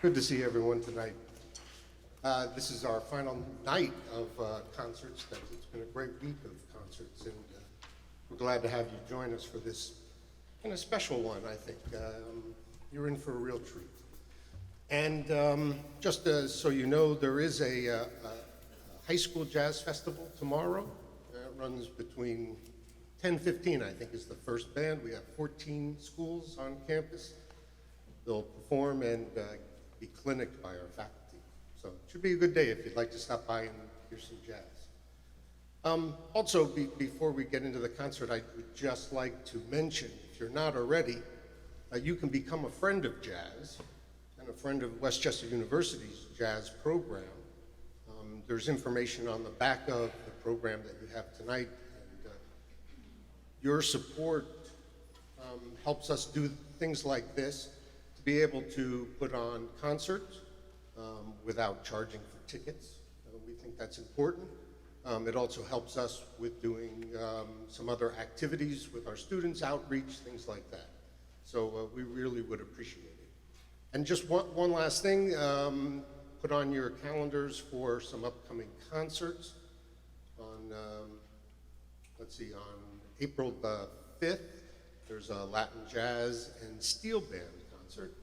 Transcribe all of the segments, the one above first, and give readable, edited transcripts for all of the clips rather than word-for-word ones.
Good to see everyone tonight. This is our final night of concerts. It's been a great week of concerts, and we're glad to have you join us for this kind of special one, I think. You're in for a real treat. And just so you know, there is a high school jazz festival tomorrow. It runs between 10:15, I think, is the first band. We have 14 schools on campus. They'll perform and be cliniced by our faculty. So it should be a good day if you'd like to stop by and hear some jazz. Also, before we get into the concert, I would just like to mention, if you're not already, you can become a friend of jazz and a friend of Westchester University's jazz program. There's information on the back of the program that you have tonight, and your support helps us do things like this, to be able to put on concerts without charging for tickets. We think that's important. It also helps us with doing some other activities with our students, outreach, things like that. So we really would appreciate it. And just one last thing, put on your calendars for some upcoming concerts on, let's see, on April the 5th, there's a Latin jazz and steel band concert.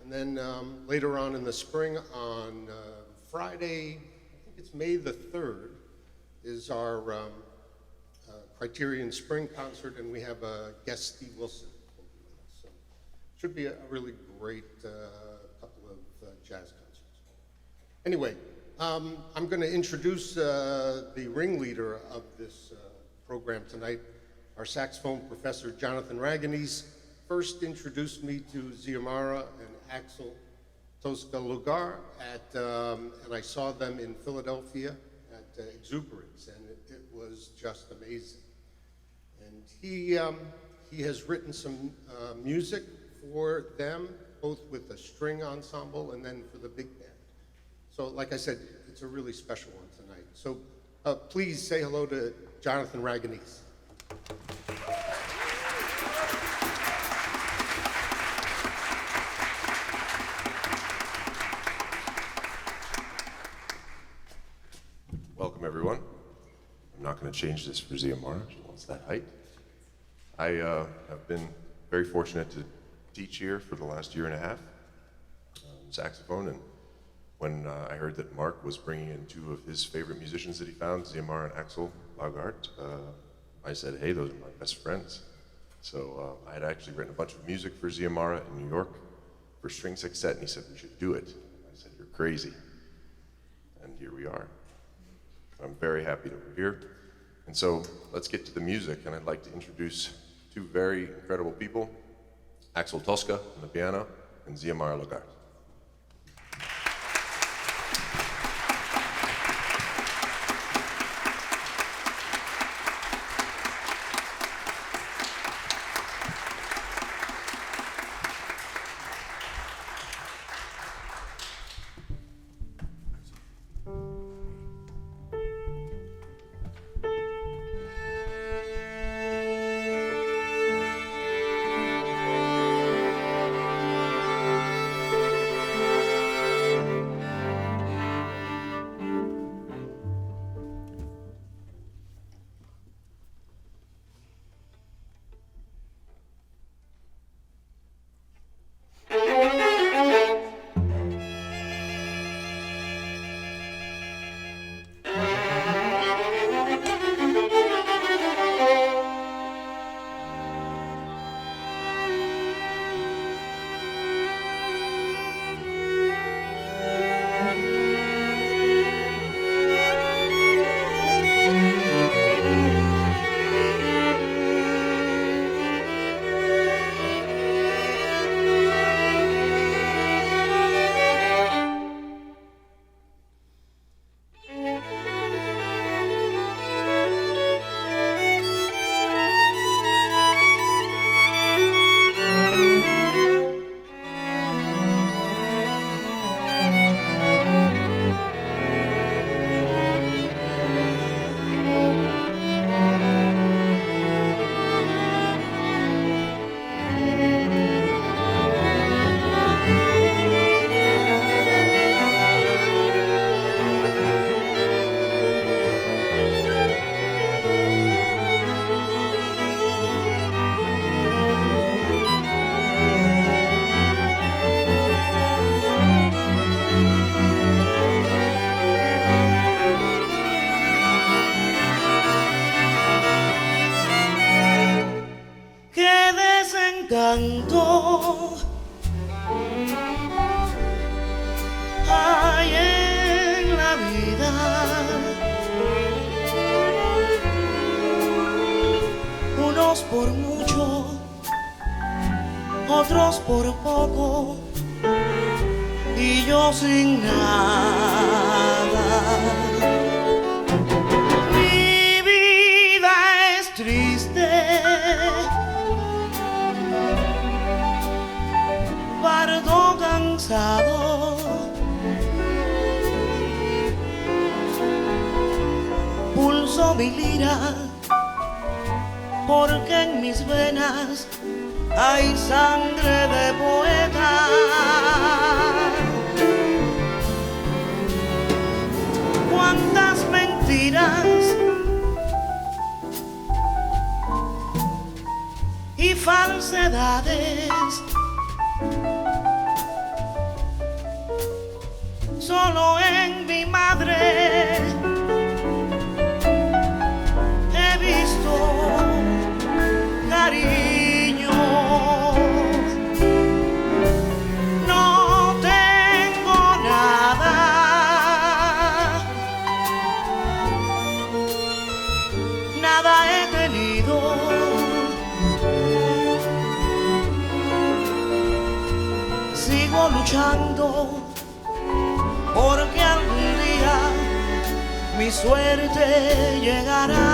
And then later on in the spring, on Friday, I think it's May the 3rd, is our Criterion Spring concert, and we have a guest, Steve Wilson. So it should be a really great couple of jazz concerts. Anyway, I'm going to introduce the ringleader of this program tonight, our saxophone professor, Jonathan Ragonese. First introduced me to Xiomara and Axel, Tosca, Laugart, and I saw them in Philadelphia at Exuberance, and it was just amazing. And he has written some music for them, both with the string ensemble and then for the big band. So like I said, it's a really special one tonight. So please say hello to Jonathan Ragonese. Welcome, everyone. I'm not going to change this for Xiomara. She wants that height. I have been very fortunate to teach here for the last year and a half, saxophone, and when I heard that Mark was bringing in two of his favorite musicians that he found, Xiomara and Axel Laugart, I said, hey, those are my best friends. So I had actually written a bunch of music for Xiomara in New York for string sextet, and he said, we should do it. I said, you're crazy. And here we are. I'm very happy that we're here. And so let's get to the music, and I'd like to introduce two very incredible people, Axel Tosca on the piano and Xiomara Laugart. tanto hay en la vida, unos por mucho, otros por poco, y yo sin nada. Mi vida es triste, pardo cansado, pulso mi lira, porque en mis venas hay sangre de poeta. Cuántas mentiras y falsedades solo en mi madre he visto cariño. No tengo nada, nada he tenido. Sigo luchando porque algún día mi suerte llegará.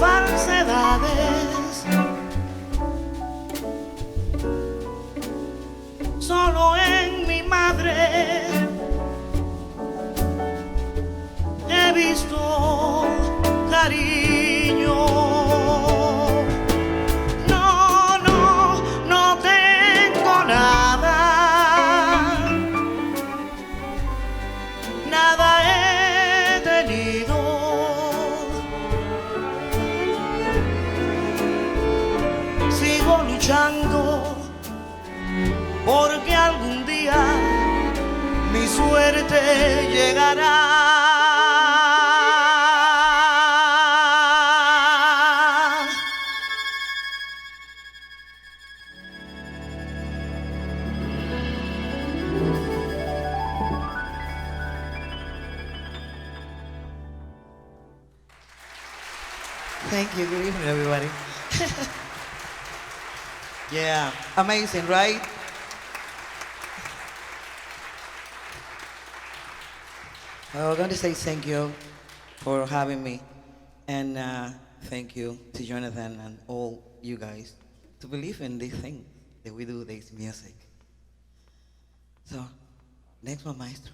Falsedades solo en mi madre he visto cariño. No, no, no tengo nada, nada he tenido. Sigo luchando porque algún día mi suerte llegará. Thank you. Good evening, everybody. Yeah, amazing, right? Well, I'm going to say thank you for having me, and thank you to Jonathan and all you guys to believe in this thing that we do, this music. So, Next one, maestro.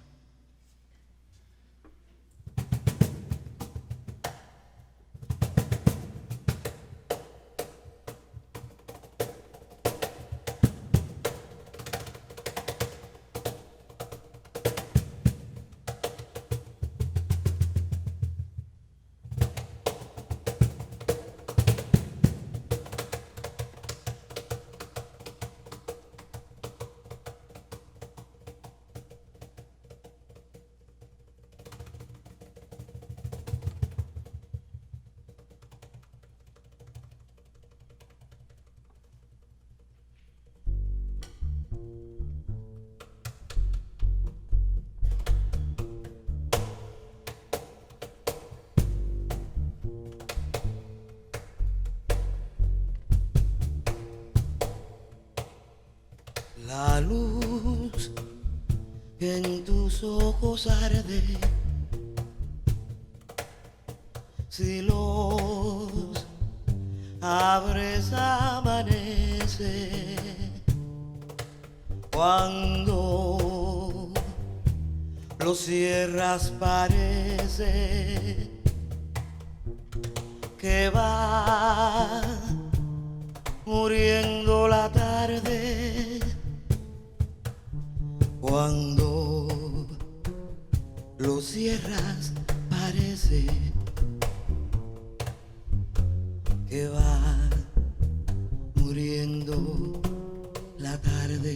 La luz que en tus ojos arde, si los abres amanece, cuando los cierras parece que va muriendo la tarde. Cuando lo cierras parece que va muriendo la tarde.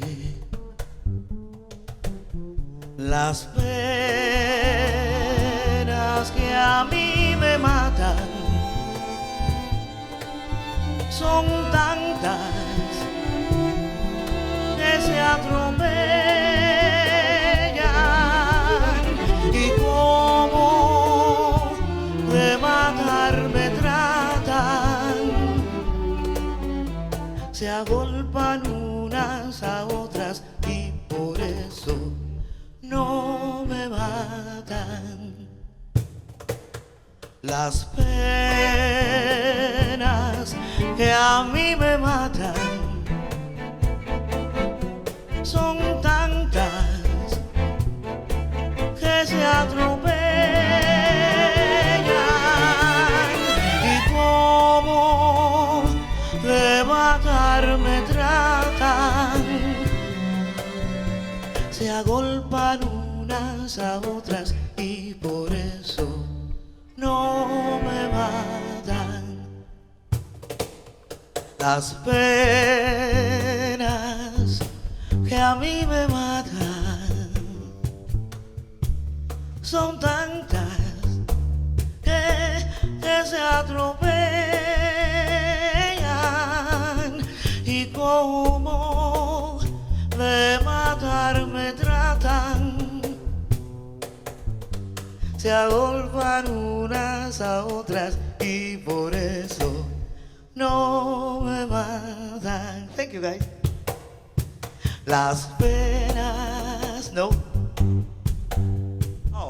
Las penas que a mí me matan son tantas que se atropellan. Y como de matar me tratan, se agolpan unas a otras y por eso no me matan. Las penas que a mí me matan son tantas que se atropellan. Y como de matar me tratan, se agolpan unas a otras y por eso no me matan. Las penas que a mí me matan son tantas que se atropellan. Y como de matar me tratan, se agolpan unas a otras y por eso no me matan. Thank you, guys. Las penas, no. Oh.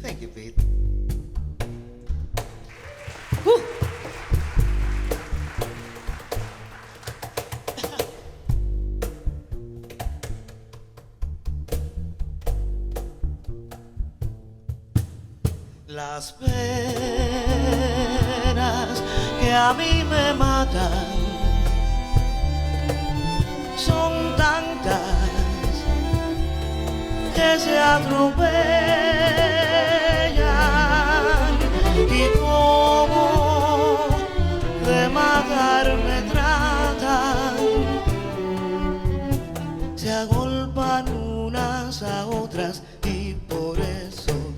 Thank you, Pete. Whew. Las penas que a mí me matan son tantas que se atropellan. unas a otras y por eso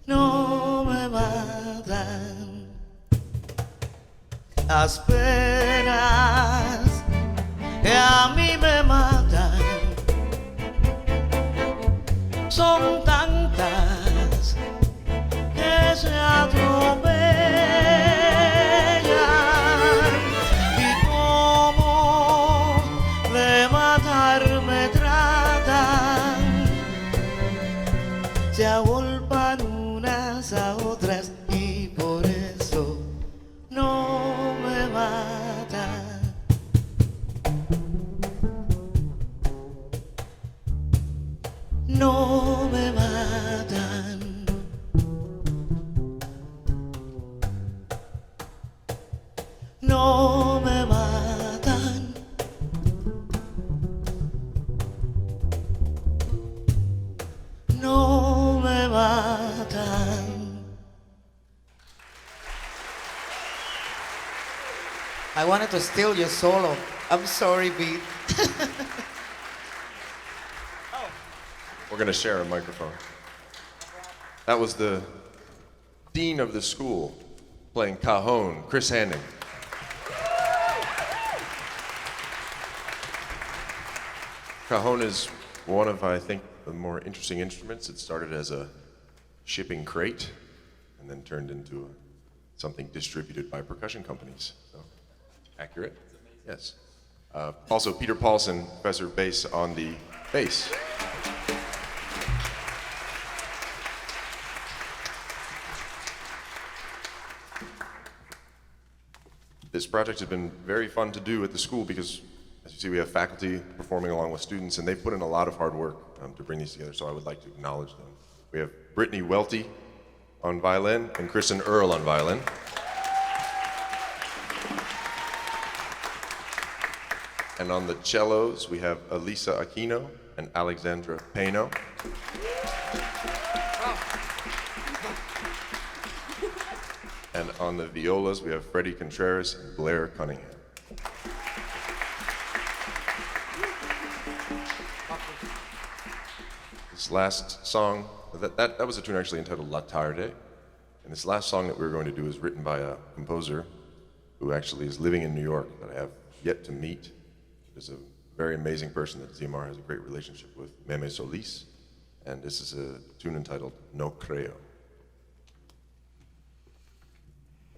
no me matan. Las penas que a mí me matan son tantas que se atropellan y como de matar me tratan, se agolpan unas a otras y por eso no me matan. No me matan. No me matan. No me matan. I wanted to steal your solo. I'm sorry, Pete. We're going to share a microphone. That was the dean of the school playing cajon, Chris Hanning. Cajon is one of, I think, the more interesting instruments. It started as a shipping crate and then turned into something distributed by percussion companies. So, accurate? Yes. Also, Peter Paulsen, professor of bass on the bass. This project has been very fun to do at the school because, as you see, we have faculty performing along with students, and they've put in a lot of hard work to bring these together, so I would like to acknowledge them. We have Brittany Welty on violin and Kristen Earl on violin. And on the cellos, we have Elisa Aquino and Alexandra Payno. And on the violas, we have Freddie Contreras and Blair Cunningham. This last song, that was a tune actually entitled La Tarde. And this last song that we were going to do is written by a composer who actually is living in New York that I have yet to meet. Is a very amazing person that Xiomara has a great relationship with, Meme Solis. And this is a tune entitled No Creo.